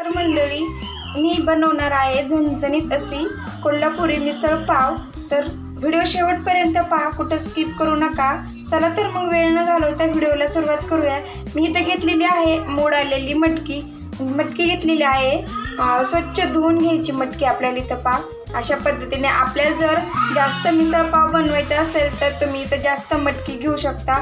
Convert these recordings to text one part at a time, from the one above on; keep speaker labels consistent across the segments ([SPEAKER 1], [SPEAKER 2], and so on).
[SPEAKER 1] मंडळी, मी बनवणार आहे झणझणीत अशी कोल्हापुरी मिसळ पाव। तर व्हिडिओ शेवटपर्यंत पहा, कुठं स्किप करू नका। चला तर मग वेळ न घालवता व्हिडिओला सुरुवात करूया। मी इथे घेतलेली आहे मोड आलेली मटकी घेतलेली आहे। स्वच्छ धुवून घ्यायची मटकी आपल्याला इथं पहा। अशा पद्धतीने आपल्याला जर जास्त मिसळ पाव बनवायचा असेल तर तुम्ही इथं जास्त मटकी घेऊ शकता।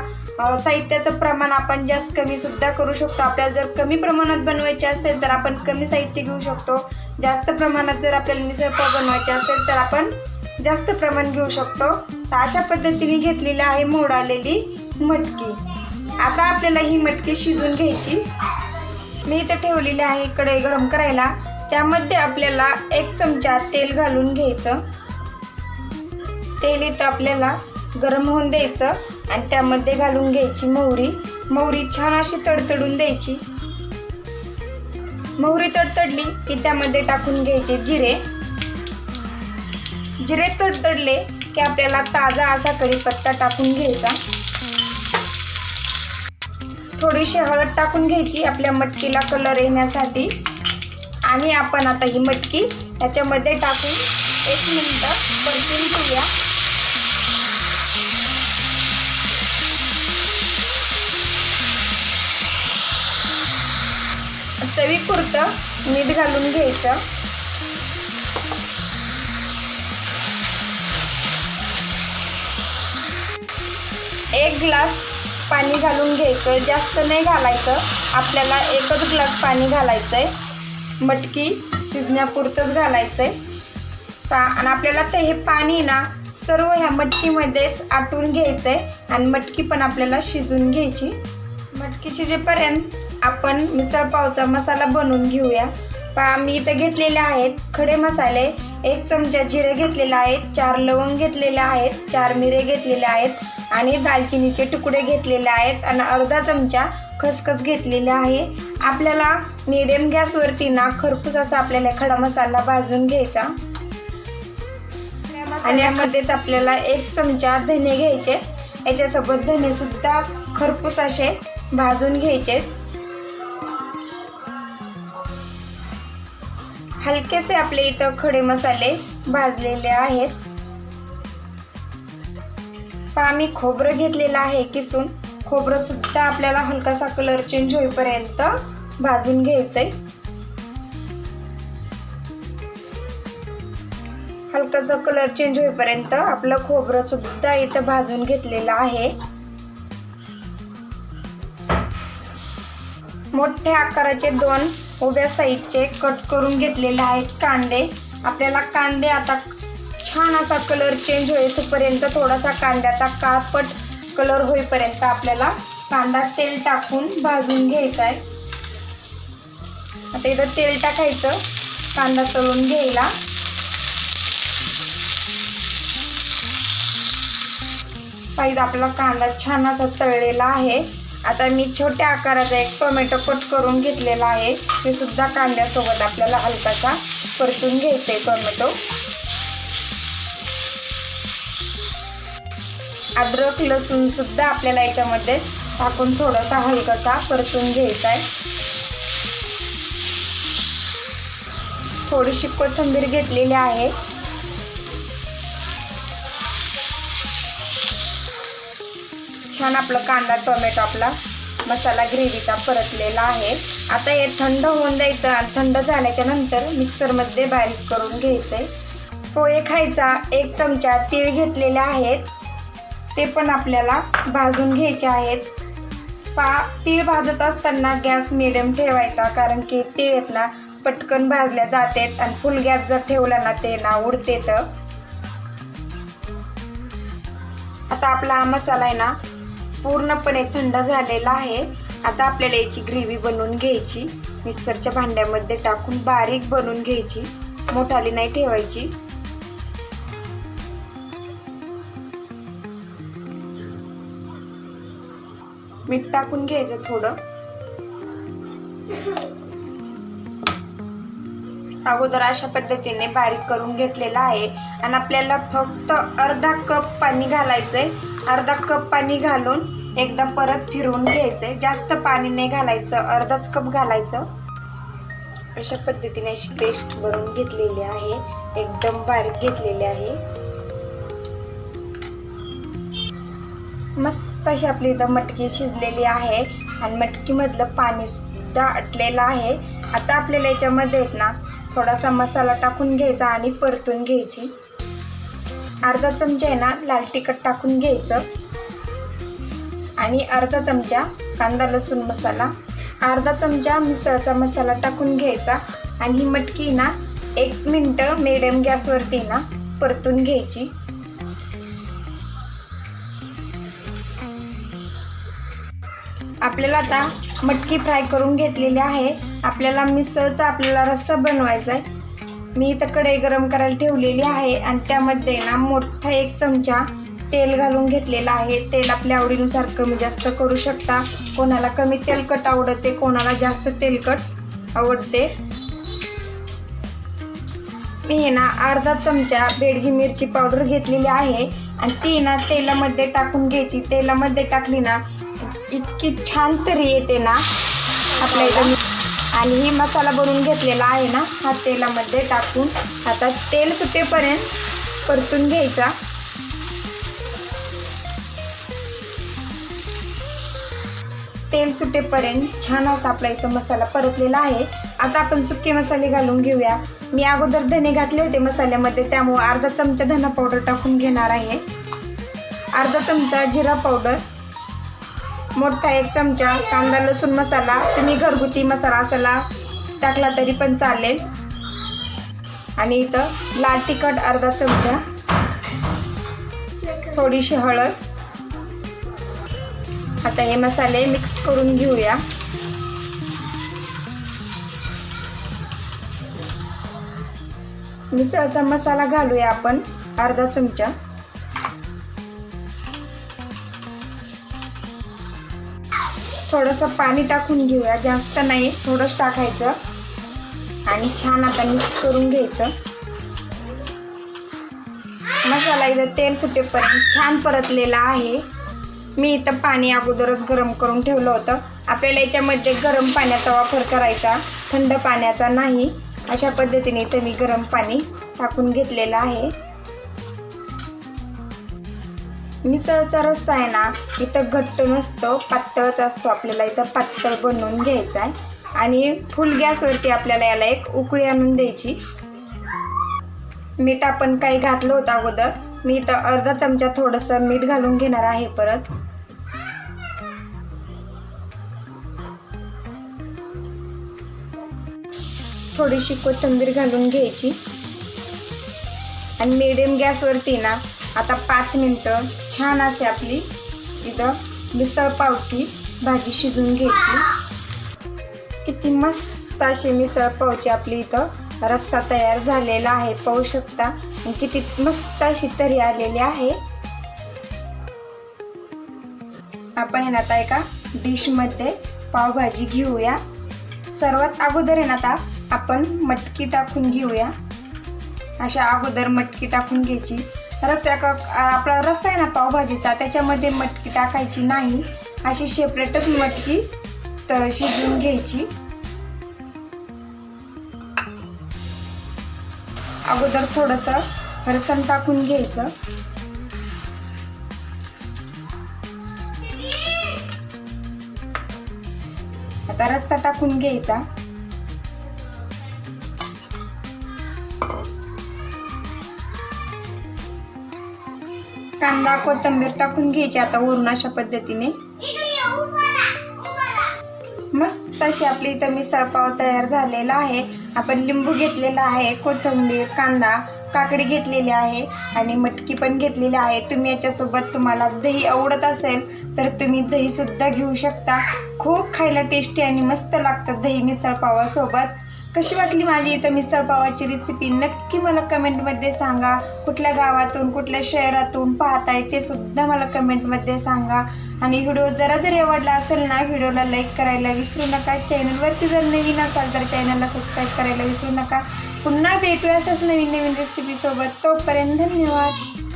[SPEAKER 1] साहित्याचं प्रमाण आपण जास्त कमी सुद्धा करू शकतो। आपल्याला जर कमी प्रमाणात बनवायचे असेल तर आपण कमी साहित्य घेऊ शकतो। जास्त प्रमाणात जर आपल्याला मिसळ पाव बनवायचे असेल तर आपण जास्त प्रमाण घेऊ शकतो। तर अशा पद्धतीने घेतलेली आहे मोड आलेली मटकी। आता आपल्याला ही मटकी शिजवून घ्यायची। मी इथे ठेवलेली आहे कढई गरम करायला। त्यामध्ये आपल्याला 1 चमचा तेल घालून घ्यायचं। तेल इथं आपल्याला गरम होऊन द्यायचं आणि त्यामध्ये घालून घ्यायची मोहरी छान अशी तडतडून द्यायची। मोहरी तडतडली की त्यामध्ये टाकून घ्यायचे जिरे तडतडले की आपल्याला ताजा असा कढीपत्ता टाकून घ्यायचा। थोडीशी हळद टाकून घ्यायची आपल्या मटकीला कलर येण्यासाठी। आणि आपण आता ही मटकी याच्यामध्ये टाकून 1 मिनिट परतून घेऊया। चवीपुरतं मीठ घालून घ्यायचं। एक ग्लास पाणी घालून घ्यायचं, जास्त नाही घालायचं। आपल्याला 1च ग्लास पाणी घालायचंय, मटकी शिजण्यापुरतंच घालायचंय। आणि आपल्याला तर हे पाणी ना सर्व ह्या मटकीमध्येच आटून घ्यायचंय आणि मटकी पण आपल्याला शिजून घ्यायची। मटकी शिजेपर्यंत आपण मिसळ पावचा मसाला बनवून घेऊया। मी इथं घेतलेले आहेत खडे मसाले। 1 चमचा जिरे घेतलेले आहेत, 4 लवंग घेतलेले आहेत, 4 मिरे घेतलेले आहेत आणि दालचिनीचे तुकडे घेतलेले आहेत आणि अर्धा चमचा खसखस घेतलेले आहे। आपल्याला मीडियम गॅसवरती ना खरपूस असा आपल्याला खडा मसाला भाजून घ्यायचा। आणि यामध्येच आपल्याला 1 चमचा धने घ्यायचे। याच्यासोबत धने सुद्धा खरपूस असे भाजून घ्यायचे। हलकेसे आपले इथं खडे मसाले भाजलेले आहेत। मी खोबरं घेतलेलं आहे किसून। खोबरं सुद्धा आपल्याला हलकासा कलर चेंज होईपर्यंत भाजून घ्यायचंय। हलकासा कलर चेंज होईपर्यंत आपलं खोबरं सुद्धा इथं भाजून घेतलेलं आहे। मोठ्या आकाराचे 2 उभ्या साईजचे कट करून घेतलेले आहेत कांदे। आपल्याला कांदे आता छान असा कलर चेंज होईपर्यंत, थोडासा कांद्याचा काळपट कलर होईपर्यंत आपल्याला कांदा तेल टाकून भाजून घ्यायचा आहे। आता इथं तेल टाकायचं कांदा तळून घ्यायला। पाहिजे आपला कांदा छान असा तळलेला आहे। आता मी छोट्या आकाराचा 1 टोमॅटो कट करून घेतलेला आहे। हे सुद्धा कांद्यासोबत आपल्याला हलकासा परतून घ्यायचंय टोमॅटो। अद्रक लसूण सुद्धा आपल्याला याच्यामध्ये टाकून थोडासा हलकासा परतून घ्यायचा आहे। थोडीशी कोथिंबीर घेतलेली आहे। छान आपला कांदा टोमॅटो आपला मसाला ग्रेव्हीचा परतलेला आहे। आता हे थंड होऊन द्यायचं आणि थंड झाल्याच्या नंतर मिक्सरमध्ये बारीक करून घ्यायचंय। पोहे खायचा 1 चमचा तीळ घेतलेले आहेत, ते पण आपल्याला भाजून घ्यायचे आहेत। तीळ भाजत असताना गॅस मिडियम ठेवायचा, कारण की तीळ आहेत ना पटकन भाजल्या जातात आणि फुल गॅस जर ठेवला ना ते ना उडते। तर आता आपला हा मसाला आहे ना पूर्णपणे थंड झालेला आहे। आता आपल्याला याची ग्रेव्ही बनवून घ्यायची। मिक्सरच्या भांड्यामध्ये टाकून बारीक बनवून घ्यायची, मोठाली नाही ठेवायची। मीठ टाकून घ्यायचं थोडं। अगोदर अशा पद्धतीने बारीक करून घेतलेला आहे आणि आपल्याला फक्त अर्धा कप पाणी घालायचंय। अर्धा कप पाणी घालून एकदा परत फिरवून घ्यायचंय। जास्त पाणी नाही घालायचं, अर्धाच कप घालायचं। अशा पद्धतीने अशी पेस्ट बनवून घेतलेली आहे, एकदम बारीक घेतलेली आहे। मस्त अशी आपली इथं मटकी शिजलेली आहे आणि मटकीमधलं पाणी सुद्धा आटलेलं आहे। आता आपल्याला याच्यामध्ये ना थोडासा मसाला टाकून घ्यायचा आणि परतून घ्यायची। अर्धा चमचा आहे ना लाल तिखट टाकून घ्यायचं आणि अर्धा चमचा कांदा लसूण मसाला, अर्धा चमचा मिसळचा मसाला टाकून घ्यायचा आणि ही मटकी ना 1 मिनिट मीडियम गॅसवरती ना परतून घ्यायची। आपल्याला आता मटकी फ्राय करून घेतलेली आहे। आपल्याला मिसळचा रस्सा बनवायचा आहे। मी इथं कढई गरम करायला ठेवलेली आहे आणि त्यामध्ये ना मोठा 1 चमचा तेल घालून घेतलेला आहे। तेल आपल्या आवडीनुसार कमी जास्त करू शकता, कोणाला कमी तेलकट आवडते, कोणाला जास्त तेलकट आवडते। मी हे ना अर्धा चमचा बेडगी मिरची पावडर घेतलेली आहे आणि ती ना तेलामध्ये टाकून घ्यायची। तेलामध्ये टाकली ना इतकी छान तरी येते ना आपल्या इथं। आणि ही मसाला बनवून घेतलेला आहे ना हा तेलामध्ये टाकून आता तेल सुटेपर्यंत परतून घ्यायचा। तेल सुटेपर्यंत छान असा आपला इथं मसाला परतलेला आहे। आता आपण सुके मसाले घालून घेऊया। मी अगोदर धने घातले होते मसाल्यामध्ये, त्यामुळे अर्धा चमचा धना पावडर टाकून घेणार आहे, अर्धा चमचा जिरा पावडर, मोठा 1 चमचा कांदा लसूण मसाला, तुम्ही घरगुती मसाला असाला टाकला तरी पण चालेल, आणि इथं लाल तिखट अर्धा चमचा, थोडीशी हळद। आता हे मसाले मिक्स करून घेऊया। मिसळचा मसाला घालूया आपण अर्धा चमचा, थोडंसं पाणी टाकून घेऊया, जास्त नाही थोडंच टाकायचं आणि छान आता मिक्स करून घ्यायचं। मसाला इथं तेल सुटेपर्यंत छान परतलेला आहे। मी इथं पाणी अगोदरच गरम करून ठेवलं होतं। आपल्याला याच्यामध्ये गरम पाण्याचा वापर करायचा, थंड पाण्याचा नाही। अशा पद्धतीने इथं मी गरम पाणी टाकून घेतलेलं आहे। मिसळचा रस्सा आहे ना इथं घट्ट नसतो, पातळच असतो। आपल्याला इथं पातळ बनवून घ्यायचा आहे आणि फुल गॅसवरती आपल्याला याला 1 उकळी आणून द्यायची। मीठ आपण काही घातलं होतं अगोदर, मी इथं अर्धा चमचा थोडंसं मीठ घालून घेणार आहे परत। थोडीशी कोथिंबीर घालून घ्यायची आणि मीडियम गॅसवरती ना आता 5 मिनिटं छान असे आपली इथं मिसळ पावची भाजी शिजून घ्यायची। किती मस्त अशी मिसळ पावची आपली इथं रस्सा तयार झालेला आहे, पाहू शकता, आणि किती मस्त अशी तरी आलेली आहे। आपण आता एका डिशमध्ये पावभाजी घेऊया। सर्वात अगोदर आहे ना आता आपण मटकी टाकून घेऊया। अशा अगोदर मटकी टाकून घ्यायची। आपला रस्सा आहे ना पावभाजीचा, त्याच्यामध्ये मटकी टाकायची नाही, अशी सेपरेटच मटकी तर शिजवून घ्यायची। अगोदर थोडंसं फरसाण टाकून घ्यायचं, आता रस्सा टाकून घ्यायचा, कांदा कोथिंबीर टाकून घ्यायची आता वरून। अशा पद्धतीने मस्त अशी आपली इथं मिसळ पाव तयार झालेला आहे। आपण लिंबू घेतलेला आहे, कोथिंबीर, कांदा, काकडी घेतलेली आहे आणि मटकी पण घेतलेली आहे। तुम्ही याच्यासोबत तुम्हाला दही आवडत असेल तर तुम्ही दही सुद्धा घेऊ शकता। खूप खायला टेस्टी आणि मस्त लागतं दही मिसळ पावासोबत। कशी वाटली माझी इथं मिसळ पावाची रेसिपी नक्की मला कमेंटमध्ये सांगा। कुठल्या गावातून कुठल्या शहरातून पाहताय ते सुद्धा मला कमेंटमध्ये सांगा। आणि व्हिडिओ जरी आवडला असेल ना व्हिडिओला लाईक करायला विसरू नका। चॅनलवरती जर नवीन असाल तर चॅनलला सबस्क्राईब करायला विसरू नका। पुन्हा भेटूया अशाच नवीन रेसिपीसोबत। तोपर्यंत धन्यवाद।